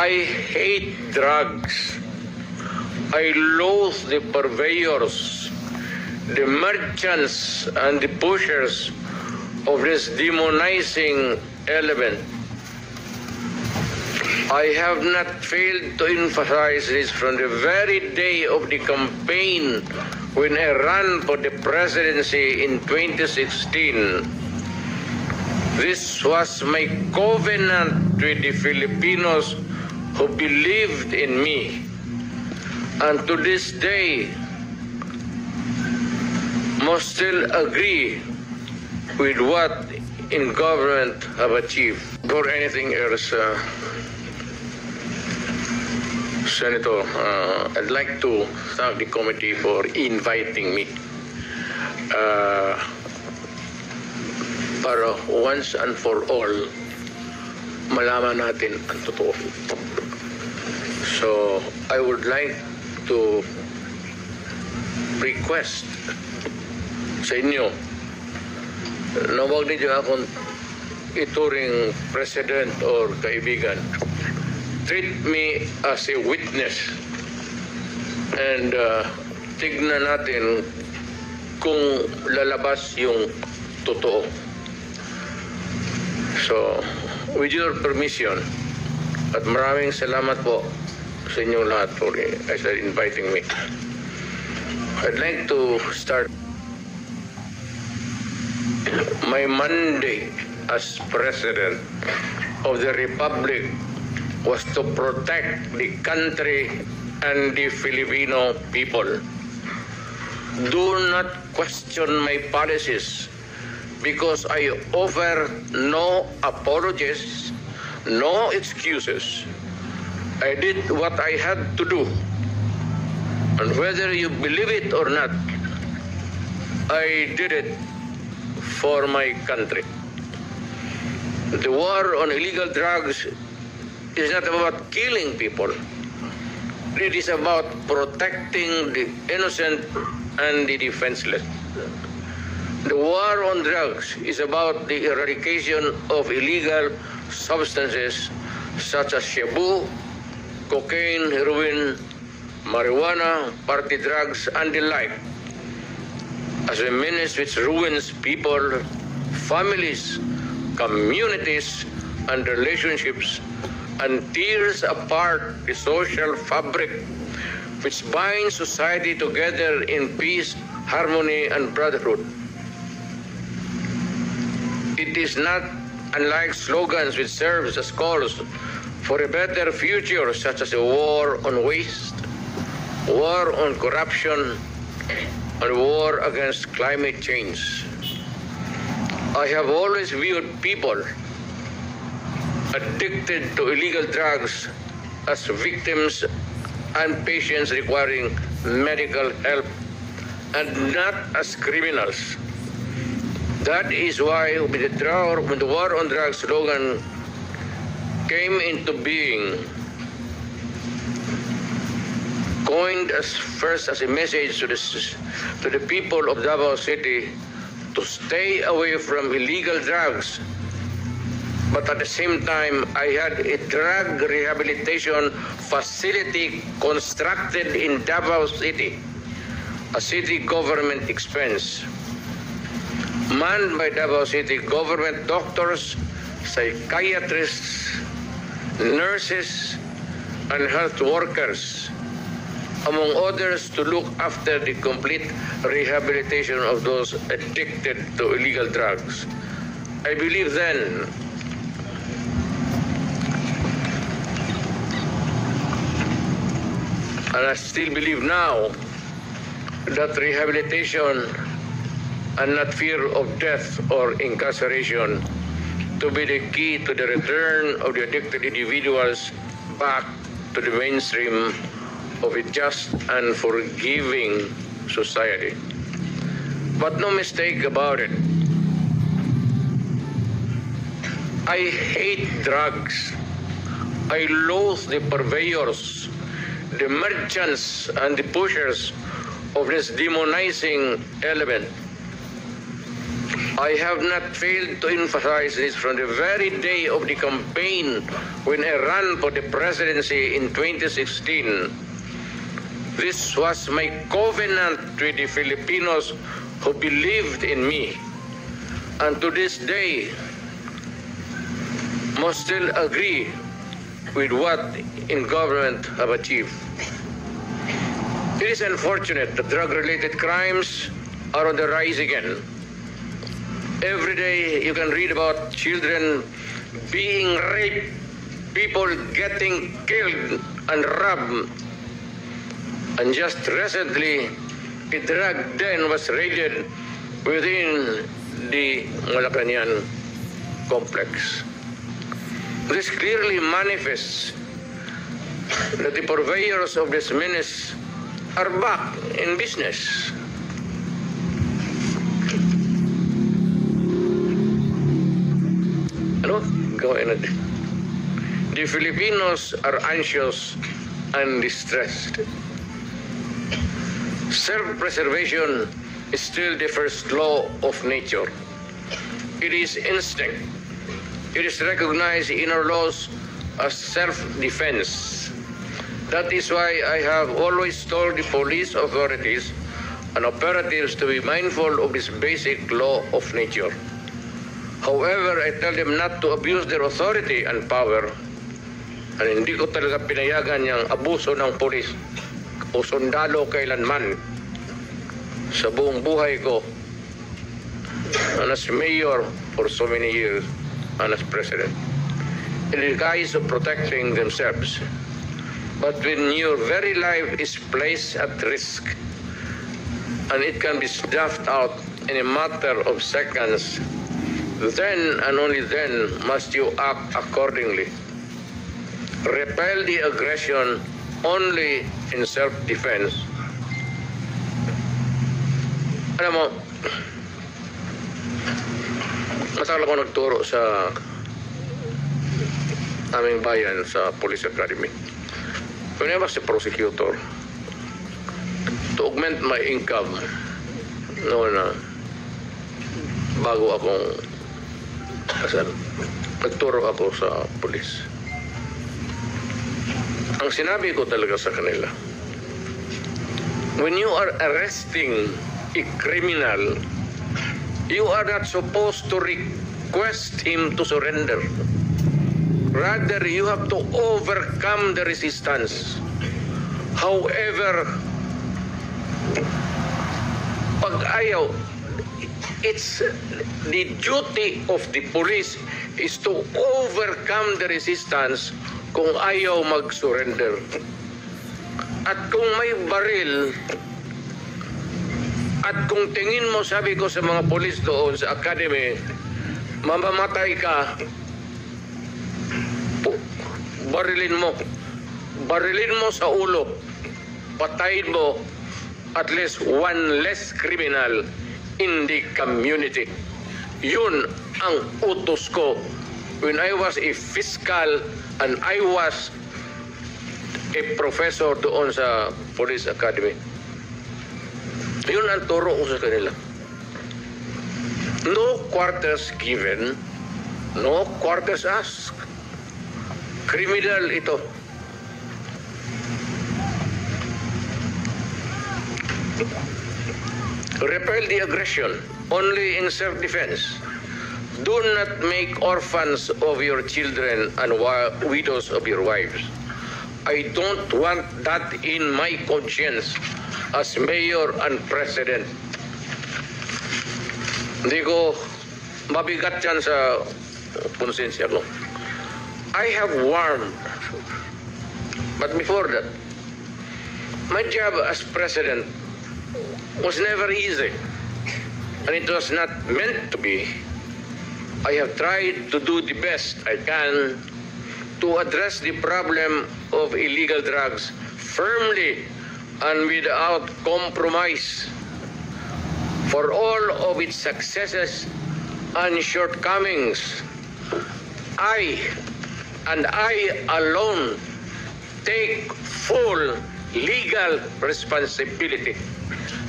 I hate drugs. I loathe the purveyors, the merchants, and the pushers of this demonizing element. I have not failed to emphasize this from the very day of the campaign when I ran for the presidency in 2016. This was my covenant with the Filipinos who believed in me. And to this day, must still agree with what in government have achieved. Or anything else, Senator, I'd like to thank the committee for inviting me. Para once and for all, malaman natin ang totoo. So, I would like to request sa inyo na huwag ninyo akong ituring president or kaibigan. Treat me as a witness and tignan natin kung lalabas yung totoo. So, with your permission, at maraming salamat po sa inyong lahat for inviting me. I'd like to start my mandate as President of the Republic was to protect the country and the Filipino people. Do not question my policies because I offer no apologies, no excuses. I did what I had to do. And whether you believe it or not, I did it for my country. The war on illegal drugs is not about killing people. It is about protecting the innocent and the defenseless. The war on drugs is about the eradication of illegal substances such as shabu, cocaine, heroin, marijuana, party drugs, and the like, as a menace which ruins people, families, communities, and relationships, and tears apart the social fabric which binds society together in peace, harmony, and brotherhood. It is not unlike slogans which serves as calls for a better future, such as a war on waste, war on corruption, and war against climate change. I have always viewed people addicted to illegal drugs as victims and patients requiring medical help and not as criminals. That is why when the war on drugs slogan came into being, coined first as a message to the people of Davao City to stay away from illegal drugs. But at the same time, I had a drug rehabilitation facility constructed in Davao City, a city government expense, manned by Davao City government doctors, psychiatrists, nurses, and health workers, among others, to look after the complete rehabilitation of those addicted to illegal drugs. I believe then, and I still believe now, that rehabilitation and not fear of death or incarceration to be the key to the return of the addicted individuals back to the mainstream of a just and forgiving society. But no mistake about it, I hate drugs. I loathe the purveyors, the merchants, and the pushers of this demonizing element. I have not failed to emphasize this from the very day of the campaign when I ran for the presidency in 2016. This was my covenant with the Filipinos who believed in me. And to this day, must still agree with what in government have achieved. It is unfortunate that drug-related crimes are on the rise again. Every day you can read about children being raped, people getting killed and robbed. And just recently, a drug den was raided within the Malacañang complex. This clearly manifests that the purveyors of this menace are back in business. Go ahead. The Filipinos are anxious and distressed. Self-preservation is still the first law of nature. It is instinct. It is recognized in our laws as self-defense. That is why I have always told the police authorities and operatives to be mindful of this basic law of nature. However, I tell them not to abuse their authority and power. And hindi ko talaga pinayagan yung abuso ng polis o sundalo kailanman sa buong buhay ko and as mayor for so many years and as president. In the guise of protecting themselves. But when your very life is placed at risk and it can be snuffed out in a matter of seconds, then and only then must you act accordingly. Repel the aggression only in self-defense. Alam mo, matagal ako nagturo sa aming bayan sa Police Academy. When I was a prosecutor, to augment my income, bago akong nagturo ako sa pulis. Ang sinabi ko talaga sa kanila, when you are arresting a criminal, you are not supposed to request him to surrender. Rather, you have to overcome the resistance. However, pag ayaw, it's the duty of the police is to overcome the resistance kung ayaw mag-surrender. At kung may baril, at kung tingin mo, sabi ko sa mga polis doon sa academy, mamamatay ka, barilin mo sa ulo, patayin mo at least one less criminal in the community. Yun ang utos ko when I was a fiscal and I was a professor doon sa Police Academy. Yun ang turo ko sa kanila. No quarters given, no quarters asked. Criminal ito. Repel the aggression only in self-defense. Do not make orphans of your children and widows of your wives. I don't want that in my conscience as mayor and president. Hindi ko mabigat yan sa konsensya ko. I have warned, but before that, my job as president was never easy, and it was not meant to be. I have tried to do the best I can to address the problem of illegal drugs firmly and without compromise. For all of its successes and shortcomings, I alone take full legal responsibility.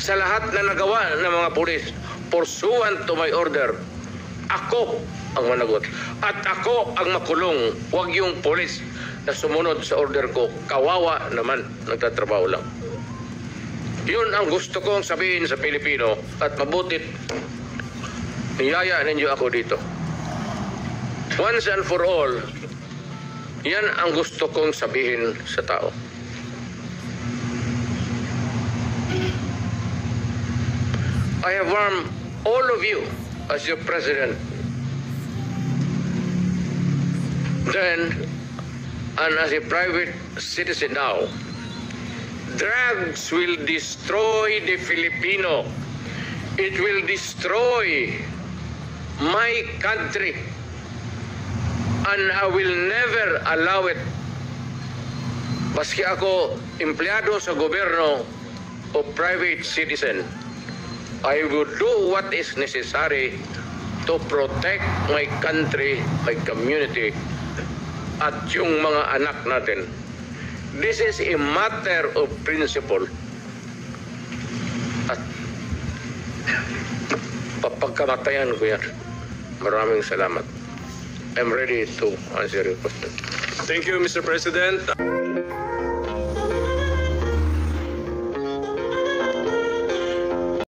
Sa lahat na nagawa ng mga pulis, pursuant to my order, ako ang managot. At ako ang makulong, huwag yung polis na sumunod sa order ko. Kawawa naman, nagtatrabaho lang. Yun ang gusto kong sabihin sa Pilipino at mabutit niyaya ninyo ako dito. Once and for all, yan ang gusto kong sabihin sa tao. I have warned all of you as your president then and as a private citizen now. Drugs will destroy the Filipino. It will destroy my country. And I will never allow it. Maski ako empleyado sa gobyerno o private citizen, I will do what is necessary to protect my country, my community, at yung mga anak natin. This is a matter of principle. At papagkamatayan ko yan. Maraming salamat. I'm ready to answer your question. Thank you, Mr. President.